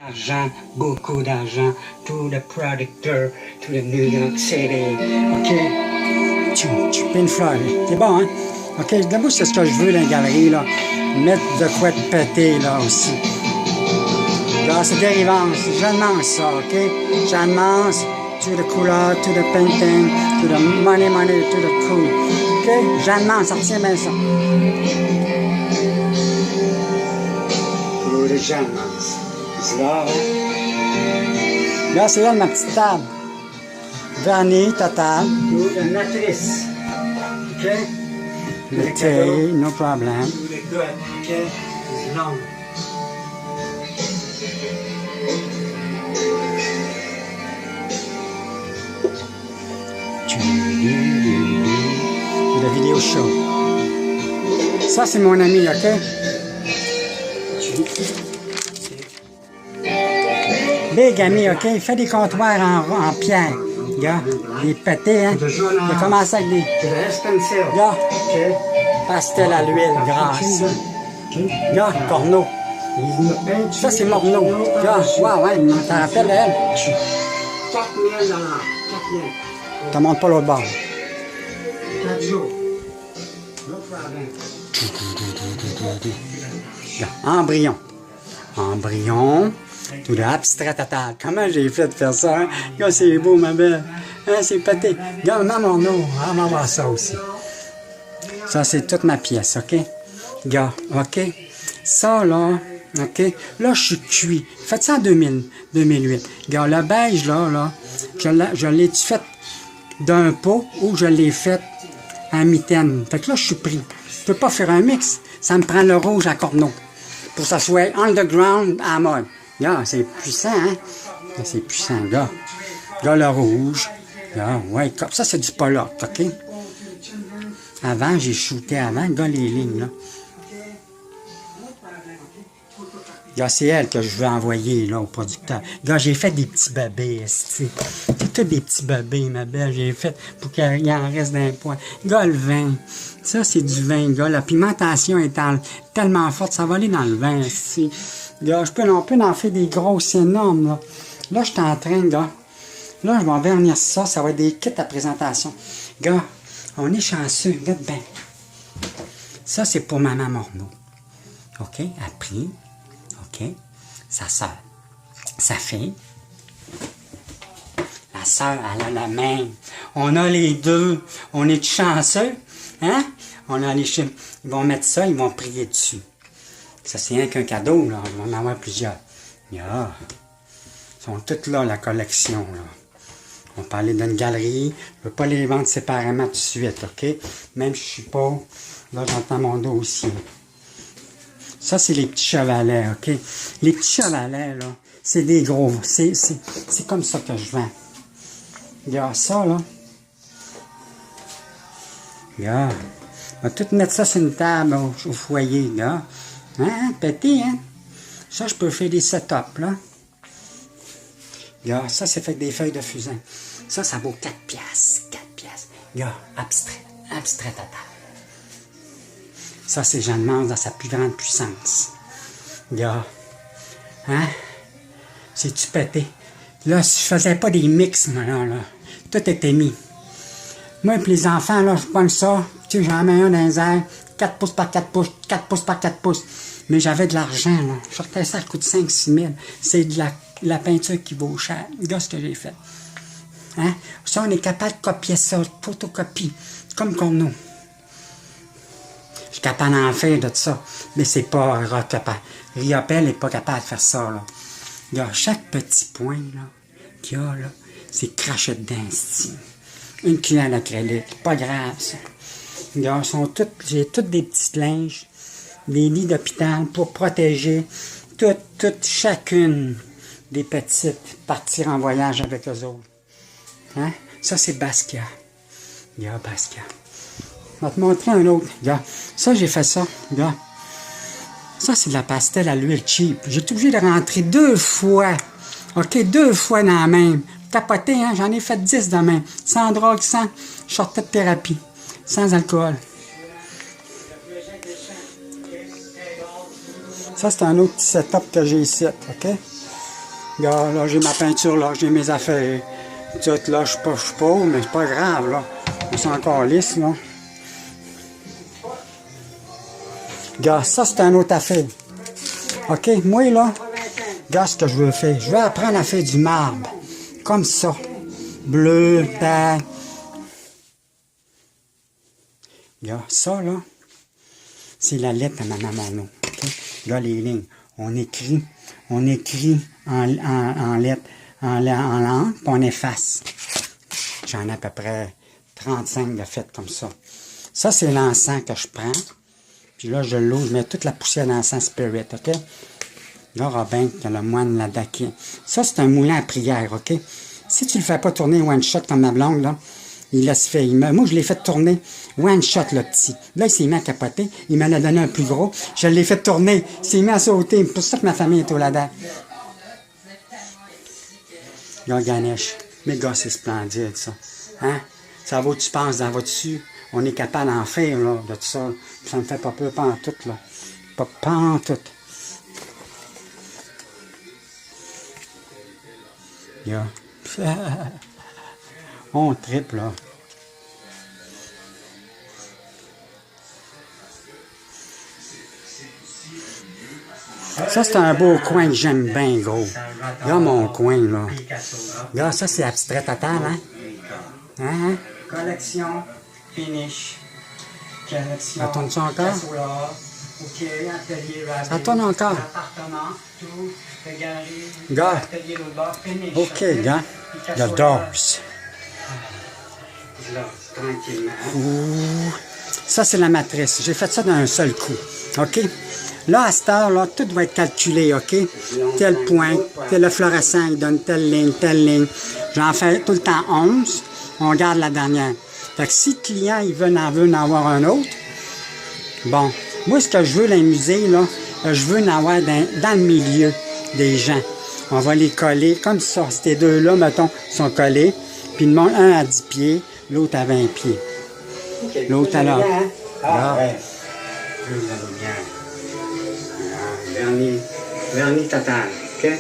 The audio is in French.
Argent, beaucoup d'argent, to the producteur, to the New York City, OK? Tu Pink Floyd, c'est bon, hein? OK, d'abord, c'est ce que je veux dans la galerie, là. Mettre de quoi de péter, là, aussi. Là, c'est dérivance, j'annonce ça, OK? J'annonce to the couleur, to the painting, to the money, to the cool. OK? J'annonce, ça retient bien ça. Oh, le j'annonce. Là, hein? Là, c'est là ma petite table. Vernis, totale. Ou la matrice. OK? Le thé, no problem. Ou le good, OK? C'est long. La vidéo show. Ça, c'est mon ami, OK? Big ami, OK? Il fait des comptoirs en pierre. Regarde, il est pété, hein? Il a commencé avec des... Regarde, pastel à l'huile, grasse. Regarde, corneau. Ça, c'est Morneau. Regarde, wow, ouais, t'en rappelles elle? 4 000 $. T'en montes pas l'autre bord. 4 jours. Embryon. Embryon. Tout l'abstrait total. Comment j'ai fait de faire ça? Hein? Regarde, c'est beau, ma belle. Hein, c'est pété. Regarde, maman, non. On va voir ça aussi. Ça, c'est toute ma pièce, OK? Regarde, OK? Ça, là, OK? Là, je suis cuit. Faites ça en 2008. Regarde, le beige, là, je l'ai-tu fait d'un pot ou je l'ai fait en mitaine? Fait que là, je suis pris. Je peux pas faire un mix. Ça me prend le rouge à corneau. Pour que ça soit underground à mode. Regarde, c'est puissant, hein? C'est puissant, gars. Regarde le rouge. Regarde, ouais, comme ça, c'est du Pollock, OK? Avant, j'ai shooté avant. Regarde les lignes, là. Regarde, c'est elle que je veux envoyer, là, au producteur. Regarde, j'ai fait des petits bébés, c'est tous des petits bébés, ma belle. J'ai fait pour qu'il en reste d'un point. Regarde le vin. Ça, c'est du vin, gars. La pimentation étant tellement forte, ça va aller dans le vin, ici. Gars, on peut en faire des grosses énormes, là. Là, je suis en train, gars. Là, je vais vernir ça. Ça va être des kits à présentation. Gars, on est chanceux. Regarde bien. Ça, c'est pour Maman Morneau. OK? Elle prie. OK? Sa sœur. Sa fille. La sœur, elle a la même. On a les deux. On est chanceux. Hein? On a les chiffres. Ils vont mettre ça, ils vont prier dessus. Ça, c'est rien qu'un cadeau, là. On va en avoir plusieurs. Yeah. Ils sont toutes là, la collection, là. On peut aller dans une galerie. Je ne veux pas les vendre séparément tout de suite, OK? Même si je suis pas... Là, j'entends mon dossier. Ça, c'est les petits chevalets, OK? Les petits chevalets, là, c'est des gros... C'est comme ça que je vends. Il y a ça, là. Regarde. On va tout mettre ça sur une table au foyer, là. Hein? Pété, hein? Ça, je peux faire des setups, là. Regarde, ça, c'est fait avec des feuilles de fusain. Ça, ça vaut 4 piastres. 4 piastres. Regarde, abstrait. Abstrait total. Ça, c'est Jeanne Mance dans sa plus grande puissance. Regarde. Hein? C'est-tu pété? Là, si je faisais pas des mix, maintenant, là. Tout était mis. Moi, puis les enfants, là, je pogne ça. Tu sais, j'en mets un dans les airs. 4 pouces par 4 pouces. 4 pouces par 4 pouces. Mais j'avais de l'argent, là. Je sortais ça, ça coûte 5-6 000. C'est de la peinture qui vaut cher. Regarde ce que j'ai fait. Hein? Ça, on est capable de copier ça. Photocopie. Comme qu'on nous. Je suis capable d'en faire de ça. Mais c'est pas capable. Riopelle n'est pas capable de faire ça, là. Regarde, chaque petit point, là, qu'il y a, là, c'est craché dedans, style. Une clé à l'acrylique. Pas grave, ça. Regarde, j'ai toutes des petites linges, des lits d'hôpital pour protéger toutes, chacune des petites partir en voyage avec eux autres. Hein? Ça, c'est Basquiat. Regarde, Basquiat. Je vais te montrer un autre. Regarde, ça, j'ai fait ça. Regarde. Ça, c'est de la pastel à l'huile cheap. J'ai été obligé de rentrer 2 fois. OK, 2 fois dans la même. Tapoté, hein? J'en ai fait 10 de même. Sans drogue, sans shortcut de thérapie. Sans alcool. Ça, c'est un autre petit setup que j'ai ici. OK? Regarde, là, j'ai ma peinture, là, j'ai mes affaires. Tout, là, je suis pauvre, mais c'est pas grave, là. On s'en encore lisse, là. Regarde, ça, c'est un autre affaire. OK, moi, là, regarde ce que je veux faire. Je veux apprendre à faire du marbre. Comme ça. Bleu, taille. Regarde, ça, là, c'est la lettre à Maman Morneau. OK? Là, les lignes. On écrit en lettres, en langue, puis on efface. J'en ai à peu près 35 de fait comme ça. Ça, c'est l'encens que je prends. Puis là, je l'ouvre, je mets toute la poussière d'encens spirit, OK? Là, Robin, qui a le moine là-dedans. Ça, c'est un moulin à prière, OK? Si tu le fais pas tourner one shot comme ma blonde, là, il laisse faire. Moi, je l'ai fait tourner one shot, le petit. Là, il s'est mis à capoter. Il m'en a donné un plus gros. Je l'ai fait tourner. Il s'est mis à sauter. C'est pour ça que ma famille est au là-dedans. Regarde, Ganesh. Mais gars, c'est splendide, ça. Hein? Ça vaut, tu penses, dans votre dessus. On est capable d'en faire, là, de tout ça. Ça me fait pas peur, pas en tout, là. Pas en tout. Yeah. On triple, là. Ça, c'est un beau coin que j'aime bien, gros. Regarde mon coin, là. Regarde, ça, c'est abstrait total, hein? Hein? Collection, finish. Collection. Ça tourne-tu encore? Ça tourne encore. Regarde. OK, regarde. The Doors. Ouh. Ça, c'est la matrice. J'ai fait ça d'un seul coup. OK? Là, à cette heure, là, tout va être calculé, OK? Tel point, tel fluorescent, il donne telle ligne, telle ligne. J'en fais tout le temps 11. On garde la dernière. Fait que si le client, il veut en avoir un autre, bon, moi, ce que je veux, les musées, là, je veux en avoir dans le milieu des gens. On va les coller comme ça. Ces deux-là, mettons, sont collés. Puis le monde, un à 10 pieds, l'autre à 20 pieds. L'autre à là. Ah, ouais. Vernis total, OK?